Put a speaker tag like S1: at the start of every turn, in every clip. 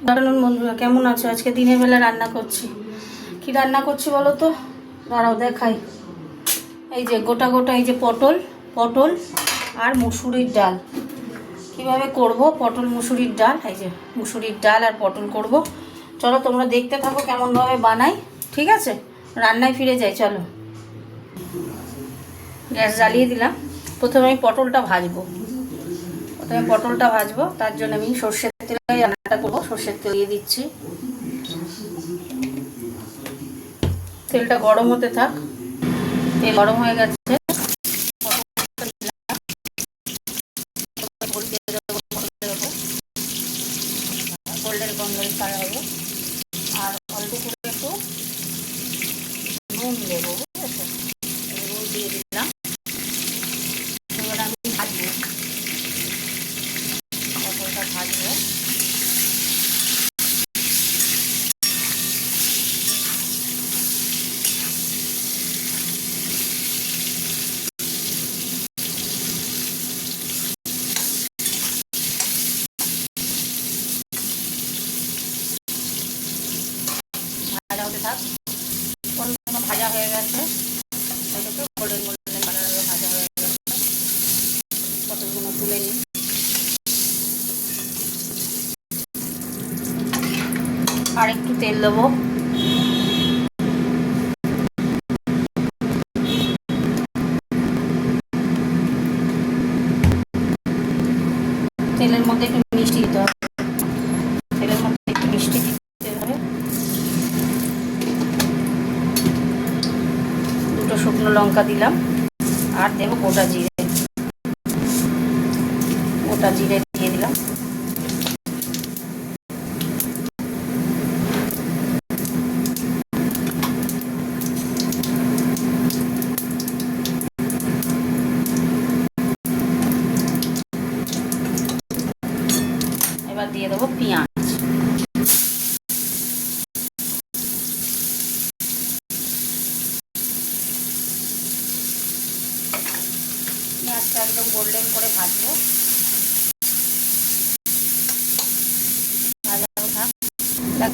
S1: দাঁড়ানোর বন্ধুরা, কেমন আছো? আজকে দিনের বেলা রান্না করছি। কি রান্না করছি বলো তো? দাঁড়াও দেখাই। এই যে গোটা গোটা এই যে পটল পটল আর মুসুরির ডাল। কিভাবে করব পটল মুসুরির ডাল? এই যে মুসুরির ডাল আর পটল করব। চলো তোমরা দেখতে থাকো কেমনভাবে বানাই। ঠিক আছে, রান্নায় ফিরে যাই। চলো, গ্যাস জ্বালিয়ে দিলাম। প্রথমে আমি পটলটা ভাজবো। তার জন্য আমি সর্ষের তেলে রান্নাটা করবো। সর্ষের তেল দিয়ে দিচ্ছি। তেলটা গরম হতে থাক। তেল গরম হয়ে গেছে। গোল্ডেন গন্ধের ছাড়া হবে। আর অল্প করে একটু নুন দেবো, বুঝেছো? নুন দিয়ে দিলাম। এবার আমি ভাজবো, পটলটা ভাজবো। ভাজা হতে থাক। পটলগুলো ভাজা হয়ে গেছে। এটাকে গোল্ডেন গোল্ডেন কালারের ভাজা হয়ে গেছে। পটলগুলো তুলে নিই। আর একটু তেল দেবো। তেলের মধ্যে একটু মিষ্টি দিতে হবে। তেলের মধ্যে একটু মিষ্টি দিতে হবে। দুটো শুকনো লঙ্কা দিলাম। আর দেবো গোটা জিরে। দিয়ে দিলাম। এবার দিয়ে দেবো পেঁয়াজ। পেঁয়াজটা একদম গোল্ডেন করে ভাজবো।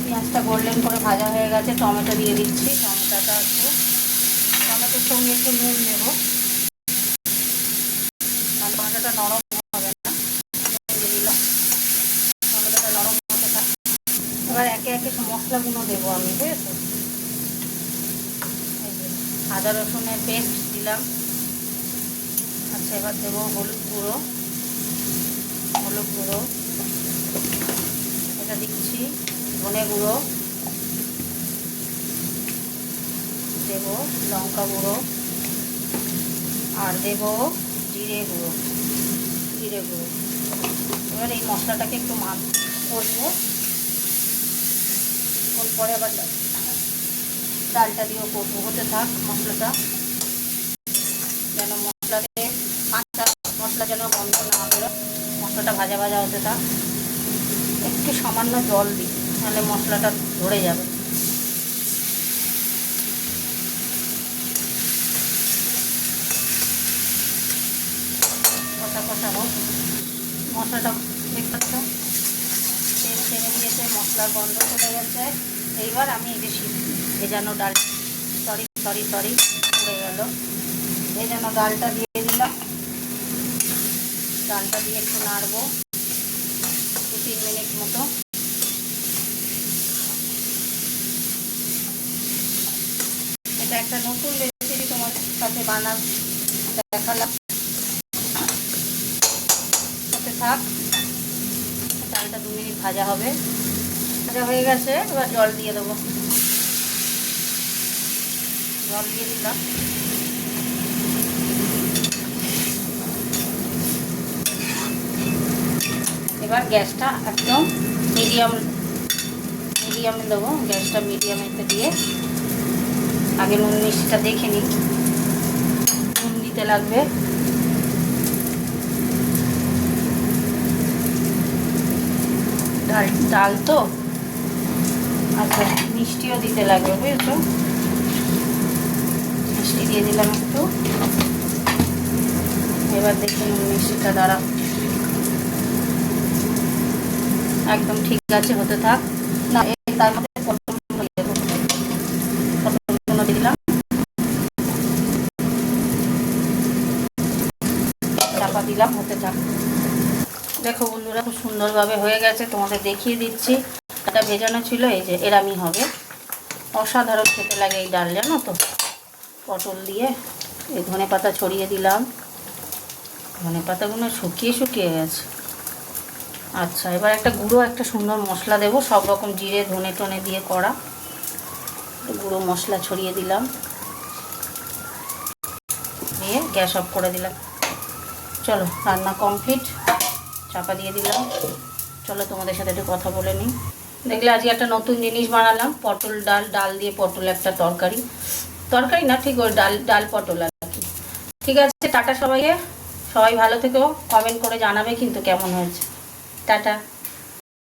S1: পেঁয়াজটা গোল্ডেন করে ভাজা হয়ে গেছে। টমেটো দিয়ে দিচ্ছি। টমেটোর সঙ্গে একটু নুন দেবো, কারণ টমেটোটা নরম হবে না। দিয়ে দিলাম। টমেটোটা নরম হতে থাক। এবার একে একে মশলাগুলো দেবো আমি, বুঝেছো? এই যে আদা রসুনের পেস্ট দিলাম। আচ্ছা, এবার দেবো হলুদ গুঁড়ো। এটা দিচ্ছি। ধনে গুঁড়ো দেবো, লঙ্কা গুঁড়ো, আর দেবো জিরে গুঁড়ো। এবার এই মশলাটাকে একটু কষবো। পরে আবার ডালটা দিয়েও কষবো। হতে থাক মশলাটা, যেন কাঁচা মশলা যেন গন্ধ না বেরোয়। মশলাটা ভাজা ভাজা হতে থাক। একটু সামান্য জল দিই, তাহলে মশলাটা ধরে যাবে। কষা হোক মশলাটা। দেখতে তেল ছেড়ে দিয়েছে, মশলার গন্ধ চলে গেছে। এইবার আমি এই যে ভেজানো ডাল, সরি পড়ে গেল। ভেজানো ডালটা দিয়ে দিলাম। ডালটা দিয়ে একটু নাড়বো 2-3 মিনিট মতো। এটা একটা নতুন রেসিপি তোমার সাথে দেখালাম। হতে থাক। ডালটা 2 মিনিট ভাজা হয়ে গেছে। এবার জল দিয়ে দেবো। জল দিয়ে দিলাম। এবার গ্যাসটা একদম মিডিয়ামে দেবো। গ্যাসটা মিডিয়ামেতে দিয়ে আগে নুন মিষ্টিটা দেখে নিই। নুন দিতে লাগবে। ডাল তো, আচ্ছা মিষ্টিও দিতে লাগবে, বুঝেছো? মিষ্টি দিয়ে দিলাম একটু। এবার দেখি নুন মিষ্টিটা। দাঁড়াও, একদম ঠিক আছে, হতে থাক। না তার মধ্যে পটলগুলো দিয়ে দিলাম, চাপা দিলাম, হতে থাক। দেখো বন্ধুরা খুব সুন্দরভাবে হয়ে গেছে, তোমাদের দেখিয়ে দিচ্ছি। এটা ভেজানো ছিল, এই যে এরামি হবে। অসাধারণ খেতে লাগে এই ডাল, জানো তো। পটল দিয়ে এই ধনে পাতা ছড়িয়ে দিলাম, ধনে পাতাগুলো শুকিয়ে শুকিয়ে গেছে। আচ্ছা, এবার একটা গুঁড়ো একটা সুন্দর মশলা দেবো, সব রকম জিরে ধনে টনে দিয়ে করা গুঁড়ো মশলা ছড়িয়ে দিলাম, দিয়ে গ্যাস অফ করে দিলাম। চলো রান্না কমপ্লিট, চাপা দিয়ে দিলাম। চলো তোমাদের সাথে একটু কথা বলে নিই। দেখলে আজকে একটা নতুন জিনিস বানালাম, পটল ডাল, ডাল দিয়ে পটল একটা তরকারি, তরকারি না ঠিক ওই ডাল, ডাল পটল আর কি। ঠিক আছে, টাটা সবাইকে, সবাই ভালো থেকো, কমেন্ট করে জানাবে কিন্তু কেমন হয়েছে। টাটা।